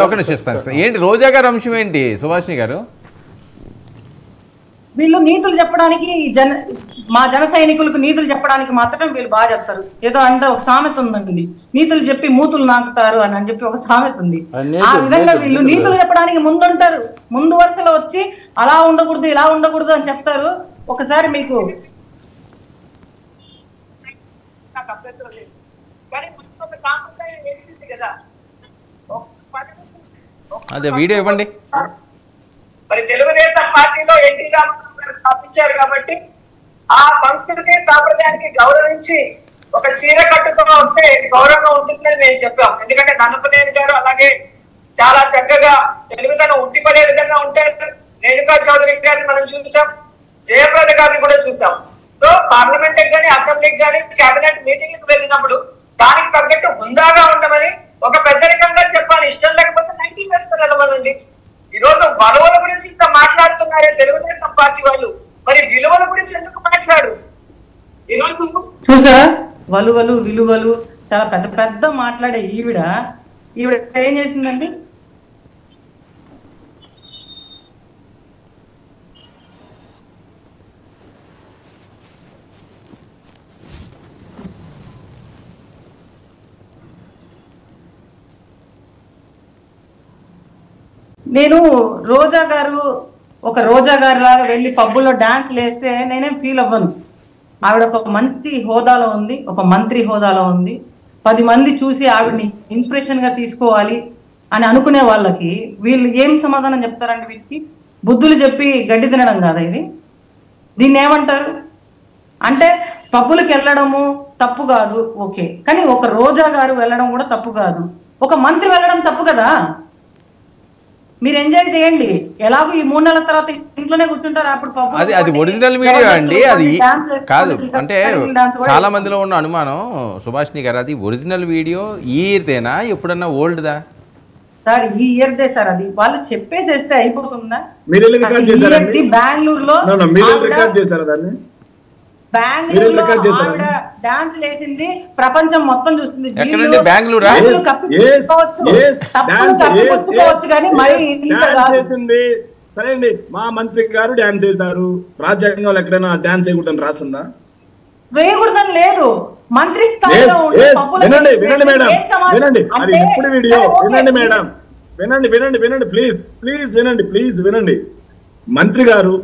ఒక నిమిషం సార్. ఏంటి రోజా గారు అంశం ఏంటి సుభాషిణి గారు? వీళ్ళు నీతులు చెప్పడానికి మా జన సైనికులకు నీతులు చెప్పడానికి మాత్రం వీళ్ళు బాగా చెప్తారు. ఏదో అంటే ఒక సామెత ఉందండి, నీతులు చెప్పి మూతులు నాకుతారు అని చెప్పి ఒక సామెత ఉంది. ఆ విధంగా వీళ్ళు నీతులు చెప్పడానికి ముందుంటారు, ముందు వరుసలో వచ్చి అలా ఉండకూడదు ఇలా ఉండకూడదు అని చెప్తారు. ఒకసారి మీకు అదే వీడియో ఇవ్వండి. మరి తెలుగుదేశం పార్టీలో ఎన్టీ రామారావు గారు స్థాపించారు కాబట్టి ఆ సంస్కృతి సాంప్రదాయానికి గౌరవించి ఒక చీర కట్టుతో ఉంటే గౌరవంగా ఉంటుందని మేము చెప్పాం. ఎందుకంటే నన్నపనేని గారు అలాగే చాలా చక్కగా తెలుగుదనం ఉట్టిపడే విధంగా ఉంటారు. రేణుకా చౌదరి గారిని మనం చూస్తాం, జయప్రద గారిని కూడా చూస్తాం. సో పార్లమెంట్ కానీ అసెంబ్లీకి కానీ కేబినెట్ మీటింగ్కి వెళ్ళినప్పుడు దానికి తగ్గట్టు హుందాగా ఉండమని ఒక పెద్దరికంగా చెప్పాలి. ఇష్టం లేకపోతే 90 వేసుకొని వెళ్ళమనండి. ఈ రోజు విలువల గురించి ఇంకా మాట్లాడుతున్నారే తెలుగుదేశం పార్టీ వాళ్ళు, మరి విలువల గురించి ఎందుకు మాట్లాడు? ఈరోజు చూసారా వలువలు విలువలు చాలా పెద్ద పెద్ద మాట్లాడే ఈవిడ ఏం చేసిందండి? నేను రోజా గారు లాగా వెళ్ళి పబ్బుల్లో డాన్స్ వేస్తే నేనేం ఫీల్ అవ్వను. ఆవిడ ఒక మంచి హోదాలో ఉంది, ఒక మంత్రి హోదాలో ఉంది. 10 మంది చూసి ఆవిడని ఇన్స్పిరేషన్ గా తీసుకోవాలి అని అనుకునే వాళ్ళకి వీళ్ళు ఏం సమాధానం చెప్తారండి? వీటికి బుద్ధులు చెప్పి గడ్డి తినడం కాదా ఇది? దీన్ని ఏమంటారు అంటే పబ్బులకు వెళ్ళడము తప్పు కాదు, ఓకే, కానీ ఒక రోజా గారు వెళ్ళడం కూడా తప్పు కాదు, ఒక మంత్రి వెళ్ళడం తప్పు కదా. మీరు ఎంజాయ్ చేయండి, ఎలాగో ఈ 3 నెలల తర్వాత ఇంట్లోనే కూర్చుంటారు. అప్పుడు అది ఒరిజినల్ వీడియో అండి, అది కాదు. అంటే చాలా మందిలో ఉన్న అనుమానం సుభాషిణి గారు, అది ఒరిజినల్ వీడియో ఈ ఇయర్దేనా ఎప్పుడన్నా ఓల్డ్దా? సార్ ఈ ఇయర్దే సార్, అది వాళ్ళు చెప్పేసేస్తే అయిపోతుందా? బెంగళూరులో ఆవిడ డాన్స్ వేసింది, ప్రపంచం మొత్తం చూస్తుంది. తప్పుకోవచ్చు కానీ మరి ఇంత కాదు. సరే అండి, మా మంత్రి గారు డాన్స్ చేశారు, రాజ్యాంగంలో ఎక్కడైనా డాన్స్ వేయకూడదని రాస్తుందా? వేయకూడదని లేదు, మంత్రి స్థాయిలో వినండి మేడం, వినండి, అది ఎప్పుడు వీడియో వినండి మేడం, వినండి ప్లీజ్ వినండి. మంత్రి గారు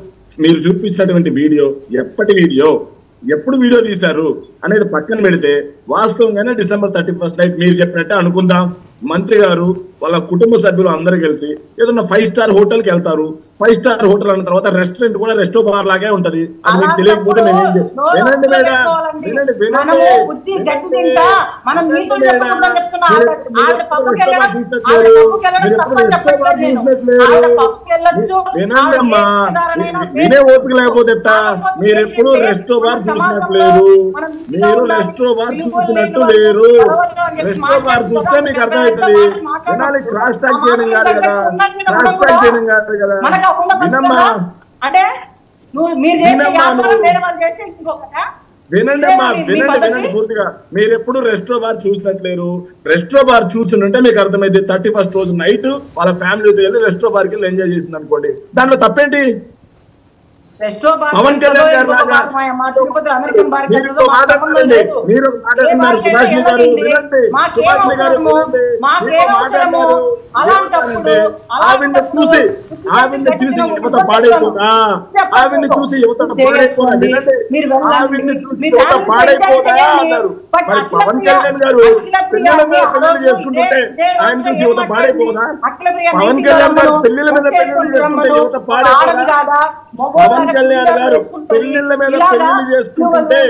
మీరు చూపించినటువంటి వీడియో ఎప్పటి వీడియో, ఎప్పుడు వీడియో తీశారు అనేది పక్కన పెడితే, వాస్తవంగానే December 31st నైట్ మీరు చెప్పినట్టే అనుకుందాం. మంత్రి గారు వాళ్ళ కుటుంబ సభ్యులు అందరూ కలిసి ఏదన్నా 5 స్టార్ హోటల్కి వెళ్తారు. 5 స్టార్ హోటల్ అన్న తర్వాత రెస్టారెంట్ కూడా రెస్టో బార్ లాగే ఉంటది. అది మీకు తెలియకపోతే వినండి మేడం, వినండమ్మా. వినే ఓపిక లేకపోతే మీరు ఎప్పుడు రెస్టో బార్ చూసినట్లేరు, మీరు రెస్టో బార్ చూసినట్టు లేరు. రెస్టో బార్ చూస్తే మీకు అర్థం వినాలి. క్రాస్ టాక్ చేయడం కాదు కదా, క్రాస్ టాక్ చేయడం కాదు కదా. వినమ్మా, వినండి పూర్తిగా. మీరు ఎప్పుడు రెస్టో బార్ చూసినట్లేరు. రెస్టో బార్ చూస్తుంటే మీకు అర్థమైంది 31st రోజు నైట్ వాళ్ళ ఫ్యామిలీతో వెళ్ళి రెస్టో బార్కి వెళ్ళి ఎంజాయ్ చేసింది అనుకోండి, దాంట్లో తప్పేంటి? పవన్ కళ్యాణ్ గారు ఆవిడ్ని చూసి యువత పాడైపోతా, ఆవిడ్ని చూసి యువత పాడైపోతా, ఆవిడ్ని చూసి యువత పాడైపోతా అన్నారు. మరి పవన్ కళ్యాణ్ గారు పిల్లల మీద పెళ్లి చేసుకుంటుంటే ఆయన చూసి యువత పాడైపోదా? పవన్ కళ్యాణ్ గారు పెళ్లిల మీద పెళ్లి చేసుకుంటే యువత పాడైపోదా? పవన్ కళ్యాణ్ గారు పెళ్లిళ్ళ మీద పెళ్లి చేసుకుంటుంటే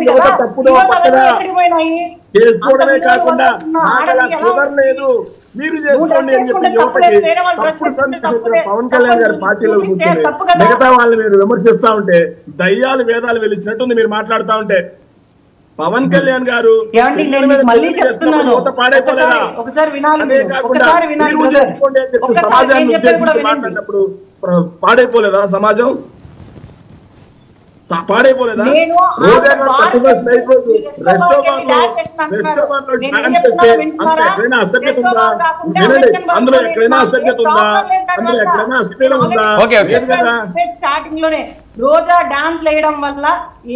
యువత తప్పుడో పక్కన చేసుకోవడమే కాకుండా కుదరలేదు, మీరు చేసుకోండి అని చెప్పి యువతకి తప్పుడు సంస్కృతి పవన్ కళ్యాణ్ గారి పార్టీలో కూర్చొని మిగతా వాళ్ళని మీరు విమర్శిస్తా ఉంటే దయ్యాలు వేదాలు వెలిచినట్టుంది మీరు మాట్లాడుతా ఉంటే. పవన్ కళ్యాణ్ గారు యువత పాడైపోలేదా? మీరు చేసుకోండి అని చెప్పి సమాజాన్ని ఉద్దేశించి మాట్లాడినప్పుడు పాడైపోలేదా సమాజం? పాడైపోలేదా? రోజా గారు తప్పుగా స్ట్రైక్ రోజు రెస్టారెంట్ లో డాన్స్ చేస్తే అంత ఎక్కడైనా అసభ్యత ఉందా? వినండి, అందులో ఎక్కడైనా అసభ్యత ఉందా? అందులో ఎక్కడైనా అసభ్యత ఉందా? స్టార్టింగ్ లోనే రోజా డాన్స్ వేయడం వల్ల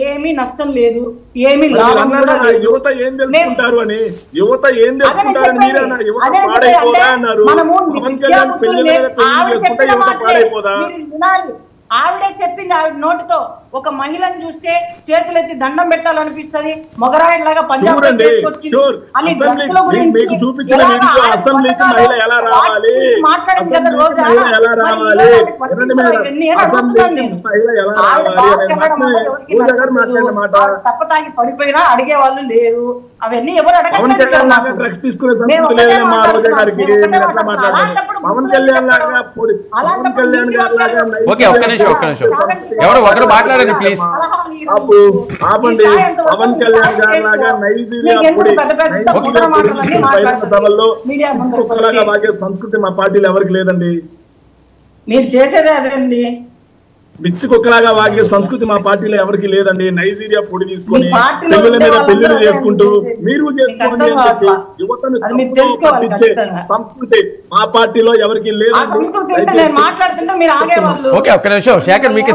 ఏమీ నష్టం లేదు, ఏమీ లాభం కూడా లేదు. యువత ఏం తెలుసుకుంటారు అని, యువత ఏం తెలుసుకుంటారని మీరేనా యువత పాడైపోదా అన్నారు. పవన్ కళ్యాణ్ పెళ్లి మీద పెళ్లి చేసుకుంటే యువత పాడైపోదా? ఆవిడే చెప్పింది, ఆవిడ నోటితో. ఒక మహిళను చూస్తే చేతులెత్తి దండం పెట్టాలనిపిస్తుంది, మొగరాయిడ్ లాగా పంజాబ్ మీకు చూపించిన వీడియో అసెంబ్లీకి మహిళ ఎలా రావాలి, మాట్లాడింది కదా రోజా. ఎలా రావాలి, అసెంబ్లీకి మహిళ ఎలా రావాలి తప్పతాగి పడిపోయినా అడిగే వాళ్ళు లేరు. అవన్నీ ఎవరు అడగలేదు. డ్రగ్స్ తీసుకునే సంస్కృతి లేదనే మా రోజా గారికి పవన్ కళ్యాణ్ లాగా పవన్ కళ్యాణ్ గారి లాగా ఎవరు ఒకరు మాట్లాడండి ప్లీజ్. ఆపండి. పవన్ కళ్యాణ్ గారి లాగా నైజీరియా సభల్లో కుక్కలాగా వాగే సంస్కృతి మా పార్టీలో ఎవరికి లేదండి. మీరు చేసేదే అదేండి, బిచ్చి కుక్కలాగా వాగే సంస్కృతి మా పార్టీలో ఎవరికి లేదండి. నైజీరియా పొడి తీసుకొని పెళ్లిల మీద పెళ్లిళ్ళు చేసుకుంటూ మీరు చేసుకోండి అని చెప్పి యువతను పట్టించే సంస్కృతి మా పార్టీలో ఎవరికి లేదండి. మాట్లాడుతుంటే మీరు ఆగేవాళ్ళు. ఓకే, ఒక్క నిమిషం శేఖర్, మీకు